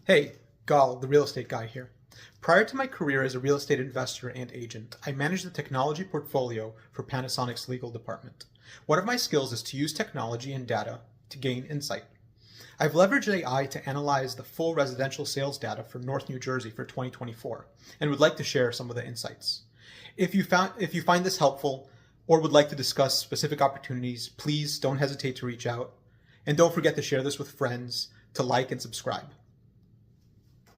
Hey, Gal, the real estate guy here. Prior to my career as a real estate investor and agent, I managed the technology portfolio for Panasonic's legal department. One of my skills is to use technology and data to gain insight. I've leveraged AI to analyze the full residential sales data for North New Jersey for 2024 and would like to share some of the insights. If you find this helpful or would like to discuss specific opportunities, please don't hesitate to reach out. And don't forget to share this with friends, to like and subscribe.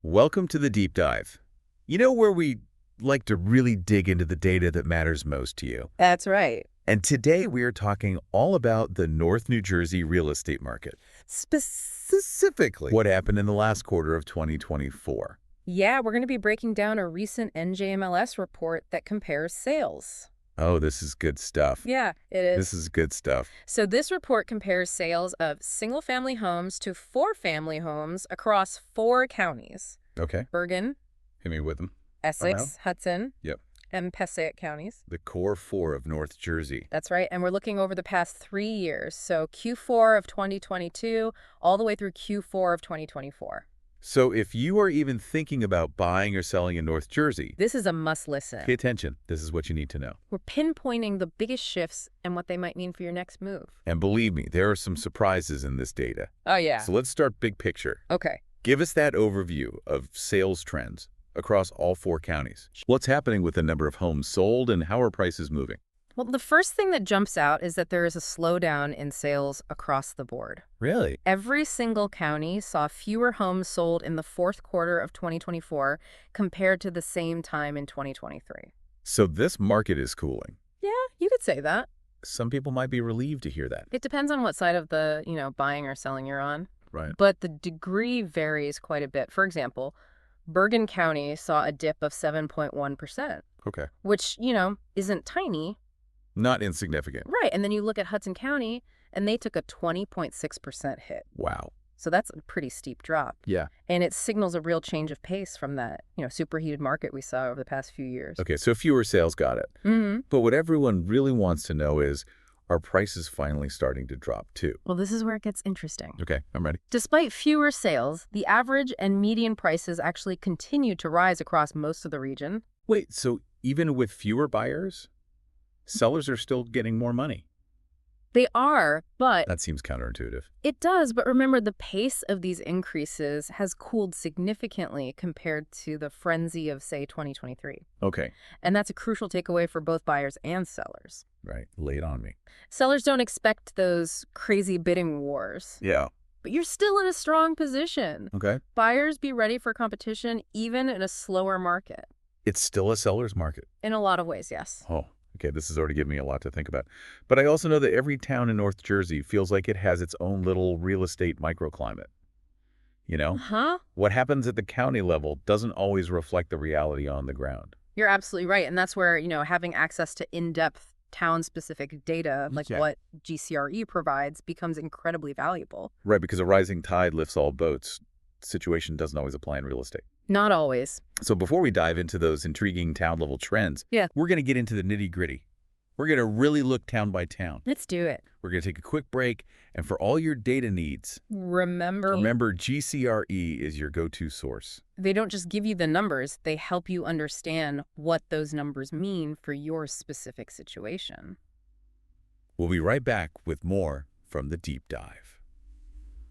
Welcome to the Deep Dive. You know where we like to really dig into the data that matters most to you. That's right. And today we are talking all about the North New Jersey real estate market. Specifically, what happened in the last quarter of 2024. Yeah, we're going to be breaking down a recent NJMLS report that compares sales. Oh, this is good stuff. Yeah, it is. This is good stuff. So this report compares sales of single-family homes to four-family homes across four counties. Okay. Bergen, Hit me with them. Essex, Hudson, Yep. and Passaic counties. The core four of North Jersey. That's right. And we're looking over the past 3 years. So Q4 of 2022 all the way through Q4 of 2024. So if you are even thinking about buying or selling in North Jersey, This is a must listen. pay attention. This is what you need to know. We're pinpointing the biggest shifts and what they might mean for your next move. And believe me, there are some surprises in this data. Oh, yeah. So let's start big picture. Okay. Give us that overview of sales trends across all four counties. What's happening with the number of homes sold and how are prices moving? Well, the first thing that jumps out is that there is a slowdown in sales across the board. Really? Every single county saw fewer homes sold in the fourth quarter of 2024 compared to the same time in 2023. So this market is cooling. Yeah, you could say that. Some people might be relieved to hear that. It depends on what side of the, buying or selling you're on. Right. But the degree varies quite a bit. For example, Bergen County saw a dip of 7.1%, Okay. which, isn't tiny. Not insignificant. Right. And then you look at Hudson County, and they took a 20.6% hit. Wow. So that's a pretty steep drop. Yeah. And it signals a real change of pace from that, superheated market we saw over the past few years. Okay, so fewer sales, got it. Mm-hmm. But what everyone really wants to know is, are prices finally starting to drop too? Well, this is where it gets interesting. Okay, I'm ready. Despite fewer sales, the average and median prices actually continue to rise across most of the region. Wait, so even with fewer buyers, sellers are still getting more money? They are, but That seems counterintuitive. it does. But remember, the pace of these increases has cooled significantly compared to the frenzy of, say, 2023. Okay, And that's a crucial takeaway for both buyers and sellers. right. Lay it on me. Sellers don't expect those crazy bidding wars, Yeah. but you're still in a strong position. Okay. Buyers be ready for competition even in a slower market. It's still a seller's market. In a lot of ways, yes. Oh, okay, this has already given me a lot to think about. But I also know that every town in North Jersey feels like it has its own little real estate microclimate. You know, Huh? what happens at the county level doesn't always reflect the reality on the ground. You're absolutely right. And that's where, having access to in-depth town-specific data, like Yeah. what GCRE provides, becomes incredibly valuable. Right, because a rising tide lifts all boats. Situation doesn't always apply in real estate. Not always. So before we dive into those intriguing town-level trends, Yeah. we're going to get into the nitty-gritty. We're going to really look town by town. Let's do it. We're going to take a quick break, and for all your data needs, Remember, GCRE is your go-to source. they don't just give you the numbers, they help you understand what those numbers mean for your specific situation. We'll be right back with more from the Deep Dive.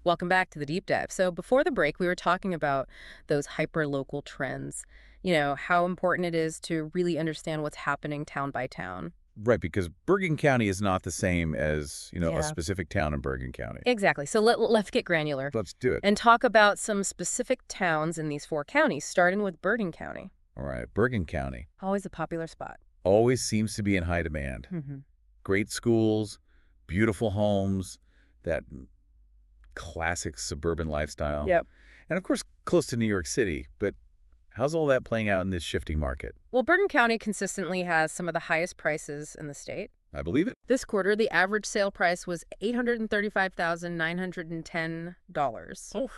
Welcome back to the Deep Dive. So before the break, we were talking about those hyper-local trends, how important it is to really understand what's happening town by town. Right, because Bergen County is not the same as, Yeah. a specific town in Bergen County. Exactly. So let's get granular Let's do it. and talk about some specific towns in these four counties, starting with Bergen County. All right, Bergen County Always a popular spot. always seems to be in high demand. Mm-hmm. Great schools, beautiful homes, that classic suburban lifestyle. Yep. And of course, close to New York City. But how's all that playing out in this shifting market? Well, Bergen County consistently has some of the highest prices in the state. I believe it. This quarter, the average sale price was $835,910.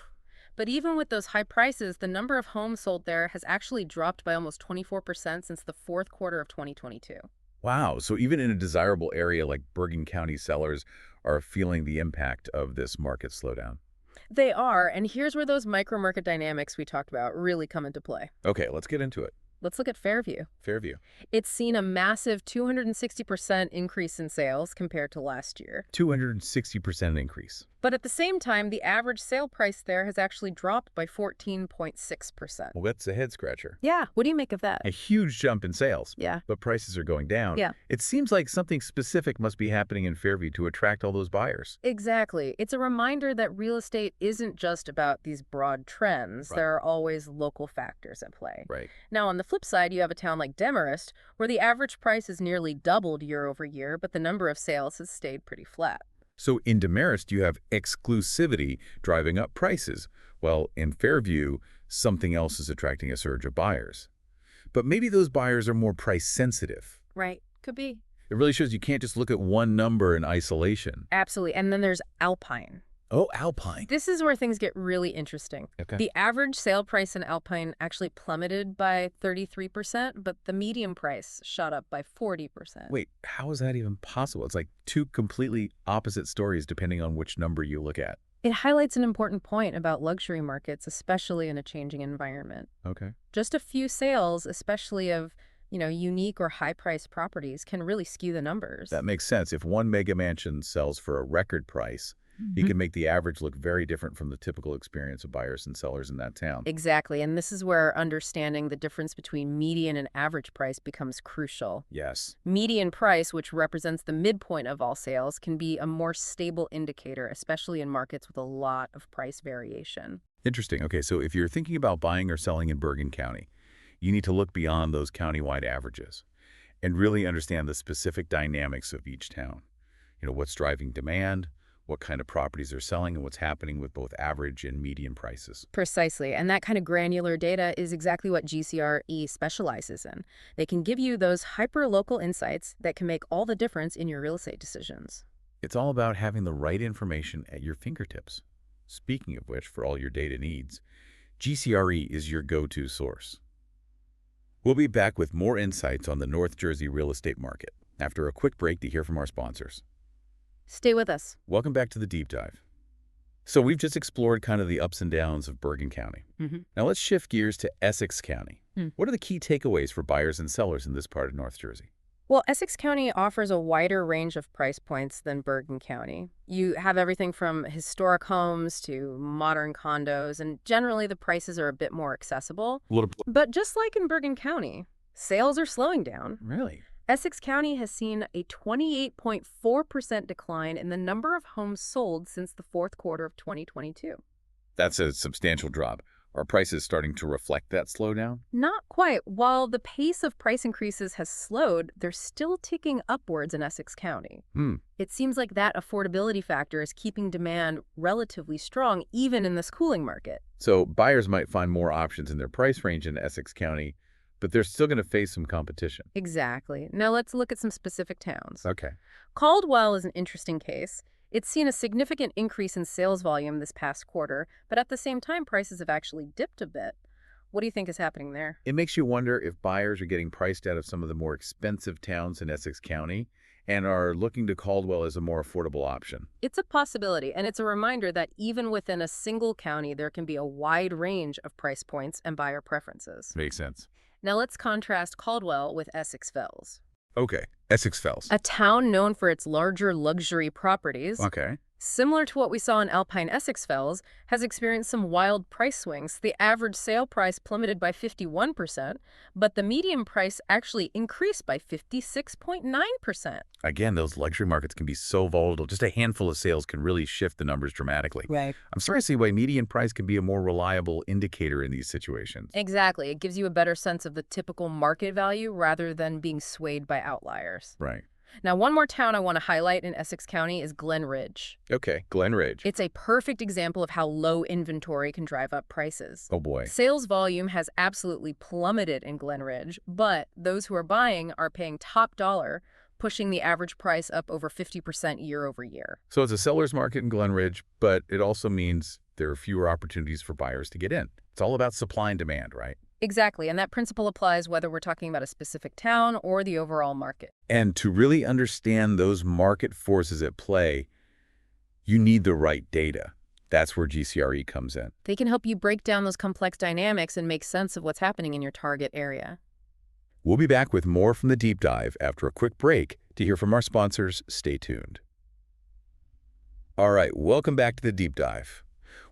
But even with those high prices, the number of homes sold there has actually dropped by almost 24% since the fourth quarter of 2022. Wow. So even in a desirable area like Bergen County, sellers are feeling the impact of this market slowdown. They are, and here's where those micro-market dynamics we talked about really come into play. Okay, let's get into it. Let's look at Fairview. Fairview. It's seen a massive 260% increase in sales compared to last year. 260% increase. But at the same time, the average sale price there has actually dropped by 14.6%. Well, that's a head-scratcher. Yeah, what do you make of that? A huge jump in sales. Yeah. But prices are going down. Yeah. It seems like something specific must be happening in Fairview to attract all those buyers. Exactly. It's a reminder that real estate isn't just about these broad trends. Right. There are always local factors at play. Right. Now, on the flip side, you have a town like Demarest, where the average price has nearly doubled year over year, but the number of sales has stayed pretty flat. So in Demarest, you have exclusivity driving up prices. Well, in Fairview, something else is attracting a surge of buyers. But maybe those buyers are more price sensitive. Right. Could be. It really shows you can't just look at one number in isolation. Absolutely. And then there's Alpine. Oh, Alpine. This is where things get really interesting. Okay. The average sale price in Alpine actually plummeted by 33%, but the median price shot up by 40%. Wait, how is that even possible? It's like two completely opposite stories depending on which number you look at. It highlights an important point about luxury markets, especially in a changing environment. Okay. Just a few sales, especially of, unique or high-priced properties, can really skew the numbers. That makes sense. If one mega mansion sells for a record price, you can make the average look very different from the typical experience of buyers and sellers in that town. Exactly, and this is where understanding the difference between median and average price becomes crucial. Yes. Median price, which represents the midpoint of all sales, can be a more stable indicator, especially in markets with a lot of price variation. Interesting. Okay, so if you're thinking about buying or selling in Bergen County, you need to look beyond those countywide averages and really understand the specific dynamics of each town. What's driving demand, what kind of properties are selling, and what's happening with both average and median prices. Precisely, and that kind of granular data is exactly what GCRE specializes in. They can give you those hyper-local insights that can make all the difference in your real estate decisions. It's all about having the right information at your fingertips. Speaking of which, for all your data needs, GCRE is your go-to source. We'll be back with more insights on the North Jersey real estate market after a quick break to hear from our sponsors. Stay with us. Welcome back to the Deep Dive. So we've just explored kind of the ups and downs of Bergen County. Now let's shift gears to Essex County. What are the key takeaways for buyers and sellers in this part of North Jersey? Well, Essex County offers a wider range of price points than Bergen County. You have everything from historic homes to modern condos, and generally the prices are a bit more accessible. But just like in Bergen County, sales are slowing down. Really? Essex County has seen a 28.4% decline in the number of homes sold since the fourth quarter of 2022. That's a substantial drop. Are prices starting to reflect that slowdown? Not quite. While the pace of price increases has slowed, they're still ticking upwards in Essex County. It seems like that affordability factor is keeping demand relatively strong, even in this cooling market. So buyers might find more options in their price range in Essex County, but they're still going to face some competition. Exactly. Now let's look at some specific towns. Okay. Caldwell is an interesting case. It's seen a significant increase in sales volume this past quarter, but at the same time, prices have actually dipped a bit. What do you think is happening there? It makes you wonder if buyers are getting priced out of some of the more expensive towns in Essex County and are looking to Caldwell as a more affordable option. It's a possibility, and it's a reminder that even within a single county, there can be a wide range of price points and buyer preferences. Makes sense. Now let's contrast Caldwell with Essex Fells. Okay. Essex Fells. A town known for its larger luxury properties, Okay. similar to what we saw in Alpine Essex Fells, has experienced some wild price swings. The average sale price plummeted by 51%, but the median price actually increased by 56.9%. Again, those luxury markets can be so volatile. Just a handful of sales can really shift the numbers dramatically. Right. I'm starting to see why median price can be a more reliable indicator in these situations. Exactly. It gives you a better sense of the typical market value rather than being swayed by outliers. Right. Now, one more town I want to highlight in Essex County is Glen Ridge. Okay. Glen Ridge. It's a perfect example of how low inventory can drive up prices. Oh boy. Sales volume has absolutely plummeted in Glen Ridge, but those who are buying are paying top dollar, pushing the average price up over 50% year over year. So it's a seller's market in Glen Ridge, but it also means there are fewer opportunities for buyers to get in. It's all about supply and demand, right? Exactly, and that principle applies whether we're talking about a specific town or the overall market. And to really understand those market forces at play, you need the right data. That's where GCRE comes in. They can help you break down those complex dynamics and make sense of what's happening in your target area. We'll be back with more from the deep dive after a quick break to hear from our sponsors. Stay tuned. All right, welcome back to the deep dive.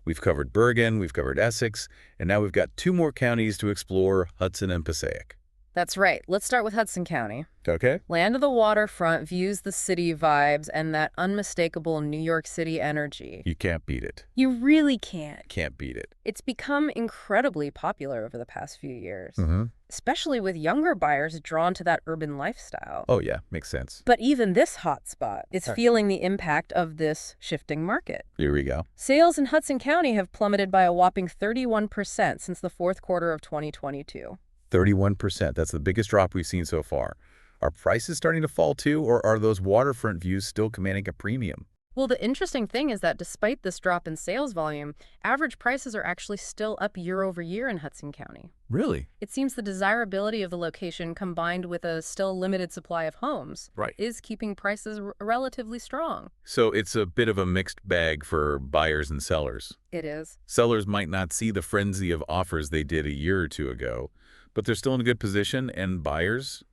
We've covered Bergen, we've covered Essex, and now we've got 2 more counties to explore, Hudson and Passaic. That's right. Let's start with Hudson County. Okay? Land of the waterfront, views the city vibes, and that unmistakable New York City energy. You can't beat it. You really can't. Can't beat it. It's become incredibly popular over the past few years, Mm-hmm. especially with younger buyers drawn to that urban lifestyle. Oh, yeah, makes sense. But even this hotspot is Right. feeling the impact of this shifting market. Here we go. Sales in Hudson County have plummeted by a whopping 31% since the fourth quarter of 2022. 31%. That's the biggest drop we've seen so far. Are prices starting to fall too, or are those waterfront views still commanding a premium? Well, the interesting thing is that despite this drop in sales volume, average prices are actually still up year over year in Hudson County. Really? It seems the desirability of the location combined with a still limited supply of homes Right. is keeping prices relatively strong. So it's a bit of a mixed bag for buyers and sellers. It is. Sellers might not see the frenzy of offers they did a year or two ago, but they're still in a good position, and buyers,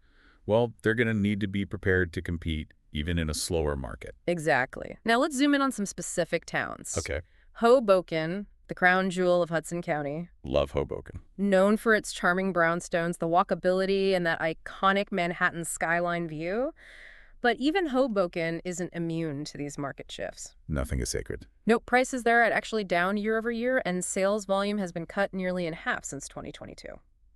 well, they're going to need to be prepared to compete even in a slower market. Exactly. Now let's zoom in on some specific towns. Okay. Hoboken, the crown jewel of Hudson County, Love Hoboken. known for its charming brownstones, the walkability, and that iconic Manhattan skyline view. But even Hoboken isn't immune to these market shifts. Nothing is sacred. Note prices there are actually down year over year, and sales volume has been cut nearly in half since 2022.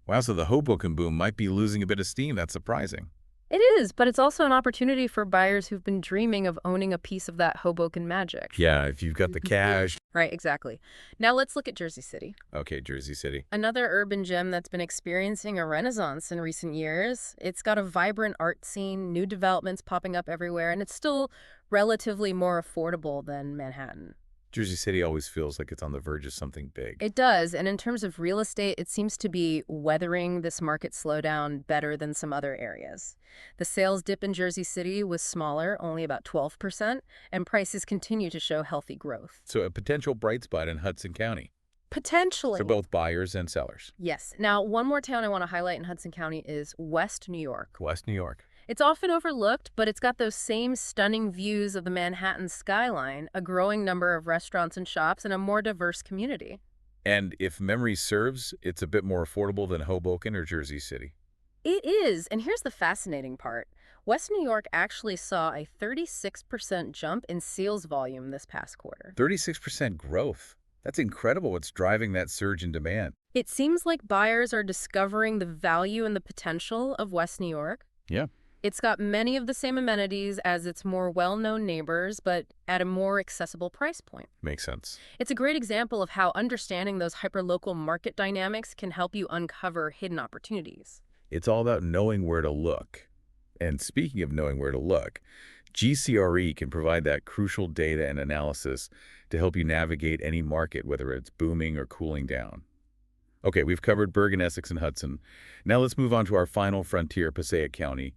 Wow, so the Hoboken boom might be losing a bit of steam. That's surprising. It is, but it's also an opportunity for buyers who've been dreaming of owning a piece of that Hoboken magic. Yeah, if you've got the cash. Right, exactly. Now let's look at Jersey City. Okay, Jersey City. Another urban gem that's been experiencing a renaissance in recent years. It's got a vibrant art scene, new developments popping up everywhere, and it's still relatively more affordable than Manhattan. Jersey City always feels like it's on the verge of something big. It does, and in terms of real estate, it seems to be weathering this market slowdown better than some other areas. The sales dip in Jersey City was smaller, only about 12%, and prices continue to show healthy growth. So a potential bright spot in Hudson County Potentially. for both buyers and sellers. Yes. Now, one more town I want to highlight in Hudson County is West New York. West New York. It's often overlooked, but it's got those same stunning views of the Manhattan skyline, a growing number of restaurants and shops, and a more diverse community. And if memory serves, it's a bit more affordable than Hoboken or Jersey City. It is, and here's the fascinating part. West New York actually saw a 36% jump in sales volume this past quarter. 36% growth. That's incredible what's driving that surge in demand. It seems like buyers are discovering the value and the potential of West New York. Yeah. It's got many of the same amenities as its more well-known neighbors, but at a more accessible price point. Makes sense. It's a great example of how understanding those hyperlocal market dynamics can help you uncover hidden opportunities. It's all about knowing where to look. And speaking of knowing where to look, GCRE can provide that crucial data and analysis to help you navigate any market, whether it's booming or cooling down. Okay, we've covered Bergen, Essex, and Hudson. Now let's move on to our final frontier, Passaic County.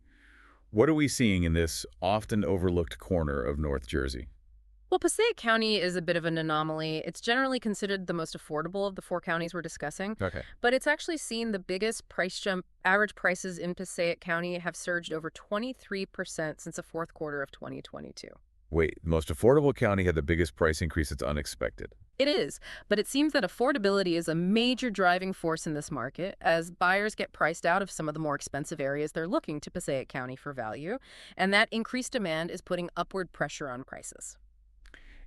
What are we seeing in this often overlooked corner of North Jersey? Well, Passaic County is a bit of an anomaly. It's generally considered the most affordable of the 4 counties we're discussing, Okay. but it's actually seen the biggest price jump. Average prices in Passaic County have surged over 23% since the fourth quarter of 2022. Wait, the most affordable county had the biggest price increase. It's unexpected. It is, but it seems that affordability is a major driving force in this market as buyers get priced out of some of the more expensive areas they're looking to Passaic County for value, and that increased demand is putting upward pressure on prices.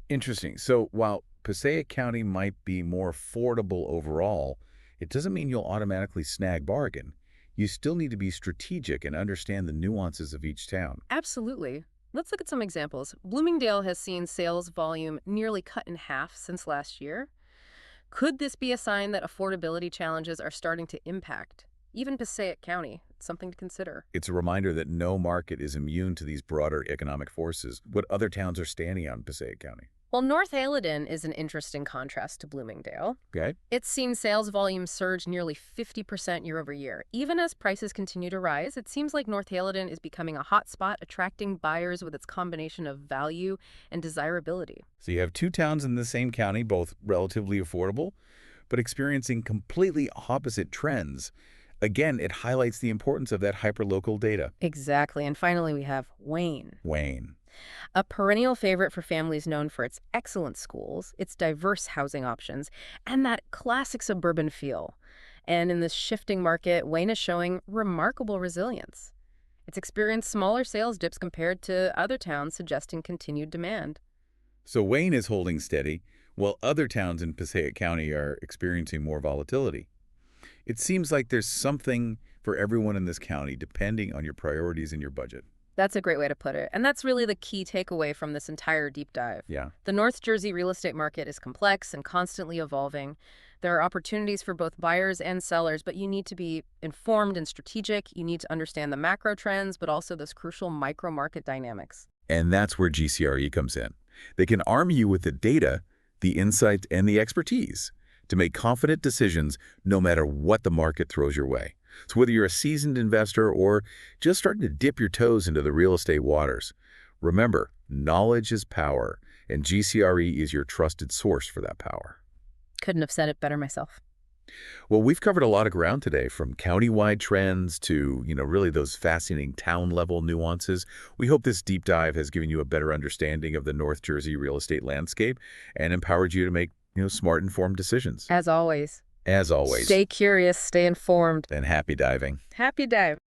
Interesting. So while Passaic County might be more affordable overall, it doesn't mean you'll automatically snag bargain. You still need to be strategic and understand the nuances of each town. Absolutely. Let's look at some examples. Bloomingdale has seen sales volume nearly cut in half since last year. Could this be a sign that affordability challenges are starting to impact even Passaic County? It's something to consider. It's a reminder that no market is immune to these broader economic forces. What other towns are standing out in Passaic County? Well, North Ayleton is an interesting contrast to Bloomingdale. Okay. It's seen sales volume surge nearly 50% year over year. Even as prices continue to rise, it seems like North Ayleton is becoming a hotspot, attracting buyers with its combination of value and desirability. So you have two towns in the same county, both relatively affordable, but experiencing completely opposite trends. Again, it highlights the importance of that hyperlocal data. Exactly. And finally, we have Wayne, Wayne. a perennial favorite for families known for its excellent schools, its diverse housing options, and that classic suburban feel. And in this shifting market, Wayne is showing remarkable resilience. It's experienced smaller sales dips compared to other towns, suggesting continued demand. So Wayne is holding steady, while other towns in Passaic County are experiencing more volatility. It seems like there's something for everyone in this county, depending on your priorities and your budget. That's a great way to put it. And that's really the key takeaway from this entire deep dive. Yeah. The North Jersey real estate market is complex and constantly evolving. There are opportunities for both buyers and sellers, but you need to be informed and strategic. You need to understand the macro trends, but also those crucial micro market dynamics. And that's where GCRE comes in. They can arm you with the data, the insight, and the expertise to make confident decisions no matter what the market throws your way. So whether you're a seasoned investor or just starting to dip your toes into the real estate waters, remember, knowledge is power, and GCRE is your trusted source for that power. Couldn't have said it better myself. Well, we've covered a lot of ground today, from county-wide trends to, really those fascinating town-level nuances. We hope this deep dive has given you a better understanding of the North Jersey real estate landscape and empowered you to make, smart, informed decisions. As always. As always. Stay curious, stay informed. And happy diving. Happy dive.